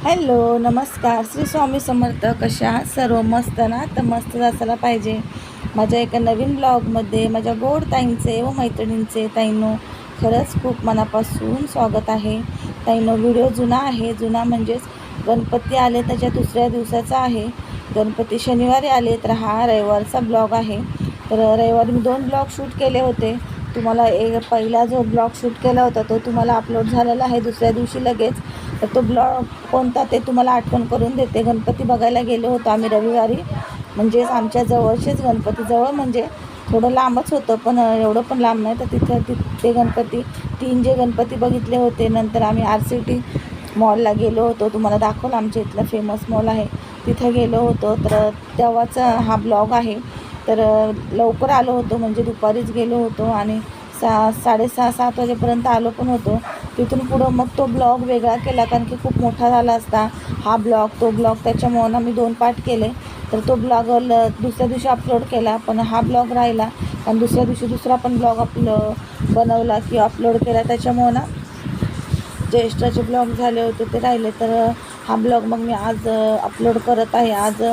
Hello, नमस्कार. श्री स्वामी समर्थ. कशा आहात सर्व? मस्त ना? तर मस्तच असायला पाहिजे. माझ्या एका नवीन ब्लॉगमध्ये माझ्या गोड ताईंचे व मैत्रिणींचे ताईंनो खरंच खूप मनापासून स्वागत आहे. ताईंनो, व्हिडिओ जुना आहे. जुना म्हणजेच गणपती आले त्याच्या दुसऱ्या दिवसाचा आहे. गणपती शनिवारी आले तर हा रविवारचा ब्लॉग आहे. तर रविवारी मी 2 ब्लॉग शूट केले होते. तुम्हाला पहिला जो ब्लॉग शूट केला होता तो तुम्हाला अपलोड झालेला आहे दुसऱ्या दिवशी लगेच. तर तो ब्लॉग कोणता ते तुम्हाला आठवण करून देते. गणपती बघायला गेलो होतो आम्ही रविवारी, म्हणजेच आमच्या जवळचेच गणपती. जवळ म्हणजे थोडं लांबच होतं, पण एवढं पण लांब नाही. तर ते गणपती 3 जे गणपती बघितले होते. नंतर आम्ही RCT मॉलला गेलो होतो. तुम्हाला दाखवलं, आमच्या इथला फेमस मॉल आहे तिथं गेलो होतो. तर तेव्हाचा हा ब्लॉग आहे. तर लवकर आलो होतो, म्हणजे दुपारीच गेलो होतो आणि 6:30-7 वाजेपर्यंत आलो पण होतो. तिथून पुढं मग तो ब्लॉग वेगळा केला, कारण की खूप मोठा झाला असता हा ब्लॉग तो ब्लॉग. त्याच्यामुळं मी 2 पार्ट केले. तर तो ब्लॉग दुसऱ्या दिवशी अपलोड केला, पण हा ब्लॉग राहिला. आणि दुसऱ्या दिवशी दुसरा पण ब्लॉग बनवला की अपलोड केला. त्याच्यामुळं जे एक्स्ट्राचे ब्लॉग झाले होते ते राहिले. तर हा ब्लॉग मग मी आज अपलोड करत आहे. आज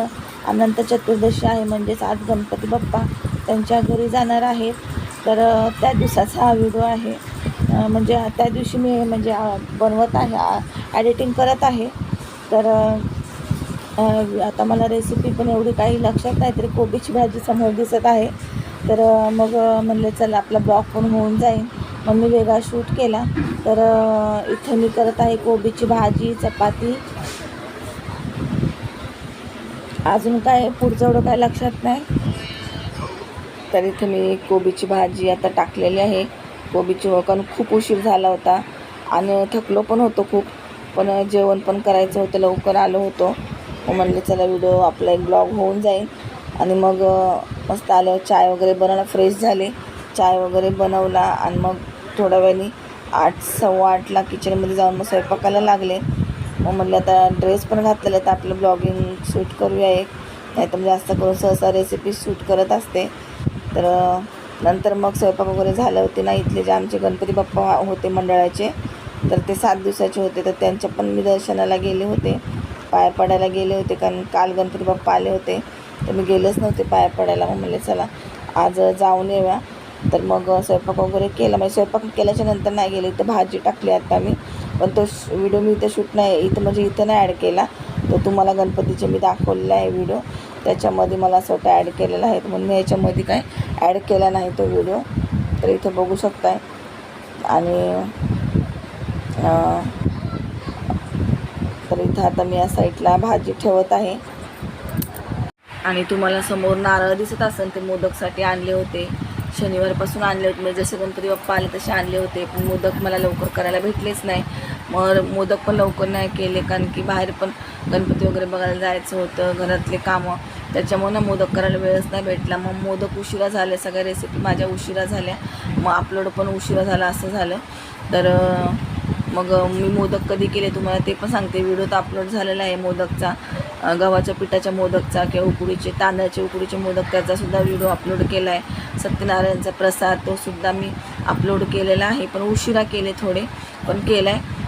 अनंत चतुर्दशी आहे, म्हणजेच आज गणपती बाप्पा त्यांच्या घरी जाणार आहेत. तर त्या दिवसाचा हा व्हिडिओ आहे. म्हणजे त्या दिवशी मी बनवत आहे, एडिटिंग करत आहे. तर आता मला रेसिपी पण एवढी काही लक्षात नाही, तरी कोबीची भाजी समोर दिसत आहे. तर मग म्हणले चला आपला ब्लॉग पण होऊन जाईल. मग मी वेगळा शूट केला. तर इथं मी करत आहे कोबीची भाजी, चपाती. अजून काय पुढचं एवढं काय लक्षात नाही. तर इथं मी कोबीची भाजी आता टाकलेली आहे. कोबीची कारण खूप उशीर झाला होता आणि थकलो पण होतो खूप, पण जेवण पण करायचं होतं, लवकर आलो होतो. मग म्हणले चला व्हिडिओ आपला एक ब्लॉग होऊन जाईल. आणि मग मस्त आल्यावर चाय वगैरे बनवला, फ्रेश झाले, चाय वगैरे बनवला. आणि मग थोड्या वेळाने 8:15ला किचनमध्ये जाऊन मग स्वयंपाकाला लागले. मग म्हणलं आता ड्रेस पण घातलेला तर आपलं ब्लॉगिंग शूट करूया एक, नाही तर जास्त करून सहसा रेसिपी शूट करत असते. तर नंतर मग स्वयंपाक वगैरे झाले होते ना. इथले जे आमचे गणपती बाप्पा होते मंडळाचे, तर ते 7 दिवसाचे होते. तर त्यांच्या पण मी दर्शनाला गेले होते, पाया पडायला गेले होते. कारण काल गणपती बाप्पा आले होते तर मी गेलेच नव्हते पाया पडायला. मग म्हणले चला आज जाऊन येऊया. तर मग स्वयंपाक वगैरे केला. म्हणजे स्वयंपाक केल्याच्या नंतर नाही गेले. तर भाजी टाकली आता मी, पण तो व्हिडिओ मी इथं शूट नाही, इथं म्हणजे इथं नाही ॲड केला. तो तुम्हाला गणपतीचे मी दाखवलेला आहे व्हिडिओ, त्याच्यामध्ये मला असं वाटतं ॲड केलेला आहे, म्हणून मी याच्यामध्ये काय ॲड केला नाही तो व्हिडिओ. तर इथं बघू शकताय. आणि तर इथं आता मी या साईडला भाजी ठेवत आहे. आणि तुम्हाला समोर नारळ दिसत असेल, ते मोदकसाठी आणले होते. शनिवारपासून आणले होते, म्हणजे जसे गणपती बाप्पा आले तसे आणले होते. पण मोदक मला लवकर करायला भेटलेच नाही. मग मोदक पण लवकर नाही केले, कारण की बाहेर पण गणपती वगैरे बघायला जायचं होतं, घरातले कामं, त्याच्यामुळे ना मोदक करायला वेळच नाही भेटला. मग मोदक उशिरा झाले, सगळ्या रेसिपी माझ्या उशिरा झाल्या, मग अपलोड पण उशिरा झाला, असं झालं. तर मग मी मोदक कधी केले तुम्हाला ते पण सांगते. व्हिडिओ तर अपलोड झालेला आहे मोदकचा, गव्हाच्या पिठाच्या मोदकचा किंवा उकडीचे तांदळाचे उकडीचे मोदक, त्याचासुद्धा व्हिडिओ अपलोड केला आहे. सत्यनारायणचा प्रसाद तोसुद्धा मी अपलोड केलेला आहे, पण उशिरा केले थोडे, पण केला आहे.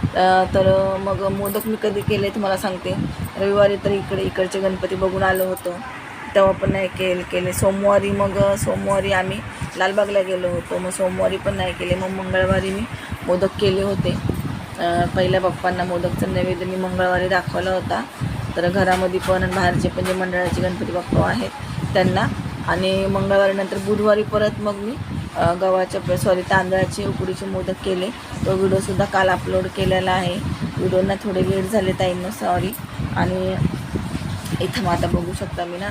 तर मग मोदक मी कधी केले तुम्हाला सांगते. रविवारी तर इकडचे गणपती बघून आलो होतो, तेव्हा पण नाही केले. सोमवारी आम्ही लालबागला गेलो होतो, मग सोमवारी पण नाही केले. मग मंगळवारी मी मोदक केले होते. पहिल्या बाप्पांना मोदकचा नैवेद्य मी मंगळवारी दाखवला होता. तर घरामध्ये पण आणि बाहेरचे पण जे मंडळाचे गणपती बाप्पा आहेत त्यांना. आणि मंगळवारी नंतर बुधवारी परत मग मी तांदळाचे उकडीचे मोदक केले. तो व्हिडिओसुद्धा काल अपलोड केलेला आहे. व्हिडिओना थोडे लेट झाले ताईंनो, सॉरी. आणि इथं मग आता बघू शकता मी ना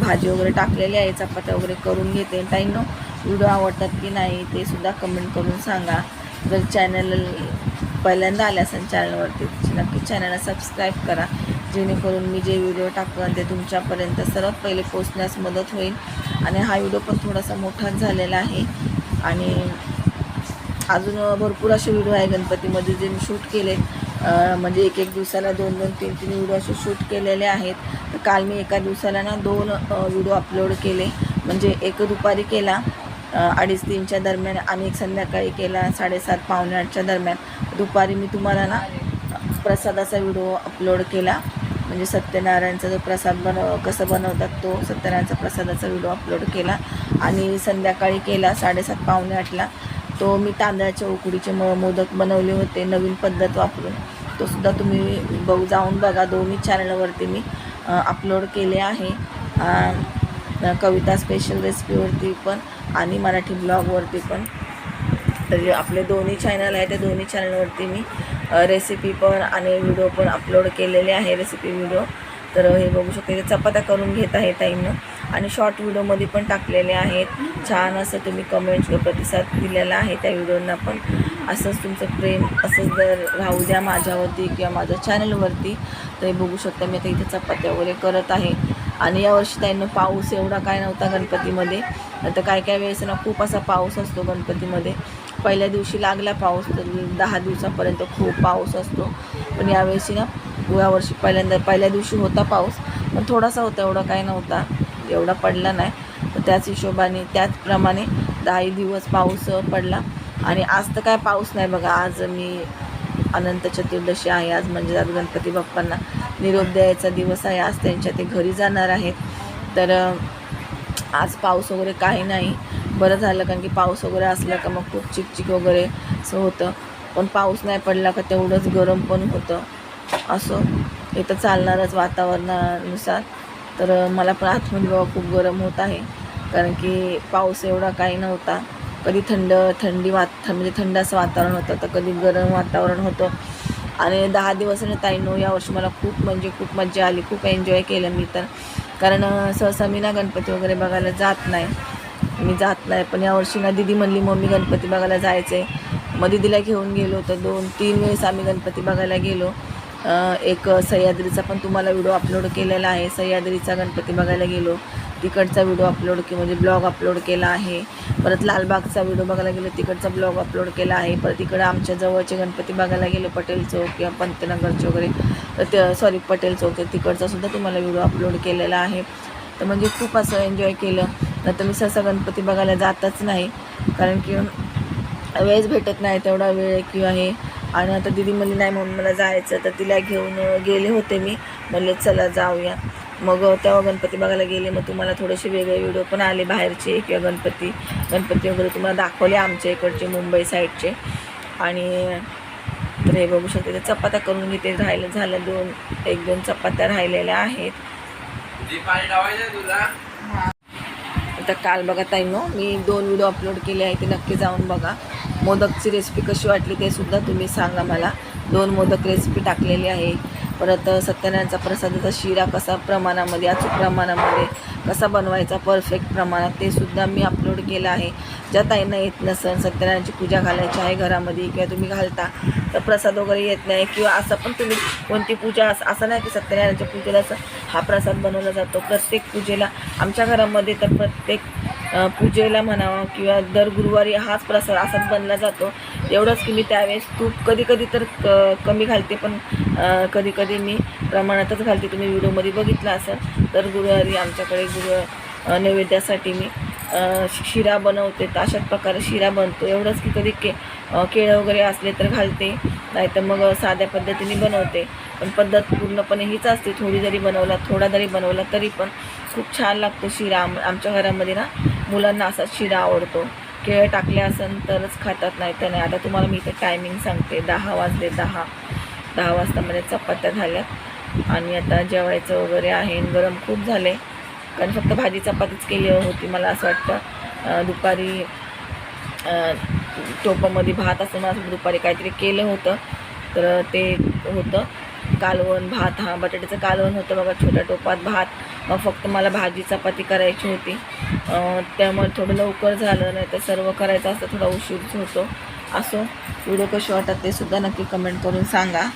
भाजी वगैरे टाकलेली आहे, चपात्या वगैरे करून घेते. ताईंनो, व्हिडिओ आवडतात की नाही ते सुद्धा कमेंट करून सांगा. जर चॅनल पहिल्यांदा आले असेल चॅनलवरती, नक्की चॅनलला सबस्क्राईब करा, जेणेकरून मी जे व्हिडिओ टाकन ते तुमच्यापर्यंत सर्वात पहिले पोचण्यास मदत होईल. आणि हा व्हिडिओ पण थोडासा मोठाच झालेला आहे. आणि अजून भरपूर असे व्हिडिओ आहे गणपतीमध्ये जे मी शूट केले, म्हणजे एक दिवसाला 2-2, 3-3 व्हिडिओ असे शूट केलेले आहेत. तर काल मी एका दिवसाला ना 2 व्हिडिओ अपलोड केले, म्हणजे एक दुपारी केला 2:30-3च्या दरम्यान, आणि एक संध्याकाळी केला 7:30-8:45च्या दरम्यान. दुपारी मी तुम्हाला ना प्रसादाचा व्हिडिओ अपलोड केला, म्हणजे सत्यनारायणचा जो प्रसाद कसं बनवतात तो सत्यनारायणचा प्रसादाचा व्हिडिओ अपलोड केला. आणि संध्याकाळी केला 7:30 पावणे 8ला तो मी तांदळाच्या उकडीचे मोदक बनवले होते नवीन पद्धत वापरून. तो सुद्धा तुम्ही जाऊन बघा. दोन्ही चॅनलवरती मी अपलोड केले आहे, कविता स्पेशल रेसिपीवरती पण आणि मराठी ब्लॉगवरती पण. तर आपले दोन्ही चॅनल आहे, त्या दोन्ही चॅनलवरती मी रेसिपी पण आणि व्हिडिओ पण अपलोड केलेले आहे, रेसिपी व्हिडिओ. तर हे बघू शकता, इथे चपात्या करून घेत आहे ताईंनो आणि शॉर्ट व्हिडिओमध्ये पण टाकलेले आहेत. छान असं तुम्ही कमेंट्स प्रतिसाद दिलेला आहे त्या व्हिडिओंना पण. असंच तुमचं प्रेम असंच जर राहू द्या माझ्यावरती किंवा माझ्या चॅनलवरती. तर हे बघू शकता मी आता इथे चपात्या वगैरे करत आहे. आणि यावर्षी ताईंनो पाऊस एवढा काय नव्हता गणपतीमध्ये. तर काय काय वेळेस ना खूप असा पाऊस असतो गणपतीमध्ये. पहिल्या दिवशी लागला पाऊस तर 10 दिवसापर्यंत खूप पाऊस असतो. पण यावेळेस ना यावर्षी पहिल्या दिवशी होता पाऊस, पण थोडासा होता, एवढा काय नव्हता, एवढा पडला नाही. तर त्याच हिशोबाने त्याचप्रमाणे 10 दिवस पाऊस पडला. आणि आज तर काय पाऊस नाही बघा. आज मी अनंत चतुर्दशी आहे आज, म्हणजे आज गणपती बाप्पांना निरोप द्यायचा दिवस आहे. आज त्यांच्या ते घरी जाणार आहेत. तर आज पाऊस वगैरे काही नाही, बरं झालं. कारण की पाऊस वगैरे असला का मग खूप चिकचिक वगैरे असं होतं. पण पाऊस नाही पडला का तेवढंच गरम पण होतं. असं हे तर चालणारच वातावरणानुसार. तर मला पण आतमध्ये बाबा खूप गरम होत आहे, कारण की पाऊस एवढा काही नव्हता. कधी थंडी म्हणजे थंड असं वातावरण होतं, तर कधी गरम वातावरण होतं. आणि 10 दिवसाने ताईंनो यावर्षी मला खूप म्हणजे खूप मजा आली, खूप एन्जॉय केलं मी तर. कारण सहसा मी ना गणपती वगैरे बघायला जात नाही. पण यावर्षी ना दिदी म्हणली मम्मी गणपती बघायला जायचं आहे. मग दिदीला घेऊन गेलो. तर 2-3 वेळेस आम्ही गणपती बघायला गेलो. एक सह्याद्रीचा पण तुम्हाला व्हिडिओ अपलोड केलेला आहे. सह्याद्रीचा गणपती बघायला गेलो, तिकडचा व्हिडिओ अपलोड म्हणजे ब्लॉग अपलोड केला आहे. परत लालबागचा व्हिडिओ बघायला गेलो, तिकडचा ब्लॉग अपलोड केला आहे. परत इकडं आमच्या जवळचे गणपती बघायला गेलो, पटेल चौक किंवा पंतनगरचे वगैरे, तर पटेल चौक तिकडचा सुद्धा तुम्हाला व्हिडिओ अपलोड केलेला आहे. तर म्हणजे खूप असं एन्जॉय केलं. तर मी सहसा गणपती बघायला जातच नाही, कारण की वेळच भेटत नाही तेवढा वेळ किंवा हे. आणि आता दिदी म्हणली नाही म्हणून मला जायचं, तर तिला घेऊन गेले होते मी. म्हणले चला जाऊया. मग तेव्हा गणपती बघायला गेले. मग तुम्हाला थोडेसे वेगळे व्हिडिओ पण आले बाहेरचे किंवा गणपती वगैरे तुम्हाला दाखवले आमच्या इकडचे मुंबई साईडचे. आणि तर हे बघू शकते, ते चपात्या करून घेते. झालं 1-2 चपात्या राहिलेल्या आहेत. आता काल बघा ताईंनो मी 2 व्हिडिओ अपलोड केले आहे, ते नक्की जाऊन बघा. मोदकची रेसिपी कशी वाटली ते सुद्धा तुम्ही सांगा मला. 2 मोदक रेसिपी टाकलेली आहे. परत सत्यनारायणचा प्रसादाचा शिरा कसा प्रमाणामध्ये, अचूक प्रमाणामध्ये कसा बनवायचा परफेक्ट प्रमाणात, ते सुद्धा मी अपलोड केलं आहे. ज्या ताईंना येत नसेल, सत्यनारायणची पूजा घालायची आहे घरामध्ये किंवा तुम्ही घालता तर प्रसाद वगैरे येत नाही किंवा असं पण तुम्ही कोणती पूजा असं नाही की सत्यनारायणच्या पूजेला हा प्रसाद बनवला जातो. प्रत्येक पूजेला आमच्या घरामध्ये तर प्रत्येक पूजेला म्हणावं किंवा दर गुरुवारी हाच प्रसाद असाच बनला जातो. एवढंच की मी त्यावेळेस तूप कधी तर कमी घालते, पण कधी मी प्रमाणातच घालते. तुम्ही व्हिडिओमध्ये बघितलं असेल. तर गुरुवारी आमच्याकडे नैवेद्यासाठी मी शिरा बनवते, तर अशाच प्रकारे शिरा बनतो. एवढंच की कधी केळं वगैरे असले तर घालते, नाहीतर मग साध्या पद्धतीने बनवते. पण पद्धत पूर्णपणे हीच असते. थोडा जरी बनवला तरी पण खूप छान लागतो शिरा. आमच्या घरामध्ये ना मुलांना असाच शिरा आवडतो. केळं टाकले असेल तरच खातात, नाही तर नाही. आता तुम्हाला मी इथे टायमिंग सांगते. 10 वाजले. 10 वाजता मध्ये चपात्या झाल्यात आणि आता जेवायचं वगैरे आहे. गरम खूप झाले, कारण फक्त भाजी चपातीच केली होती. मला असं वाटतं दुपारी टोपामध्ये भात असं मला दुपारी काहीतरी केलं होतं, तर ते होतं कालवण भात. बटाट्याचं कालवण होतं बघा, छोट्या टोपात भात. मग फक्त मला भाजी चपाती करायची होती, त्यामुळे थोडं लवकर झालं. नाही तर सर्व करायचं असतं थोडा उशीर होतो. असो, व्हिडिओ कसे वाटतात ते सुद्धा नक्की कमेंट करून सांगा.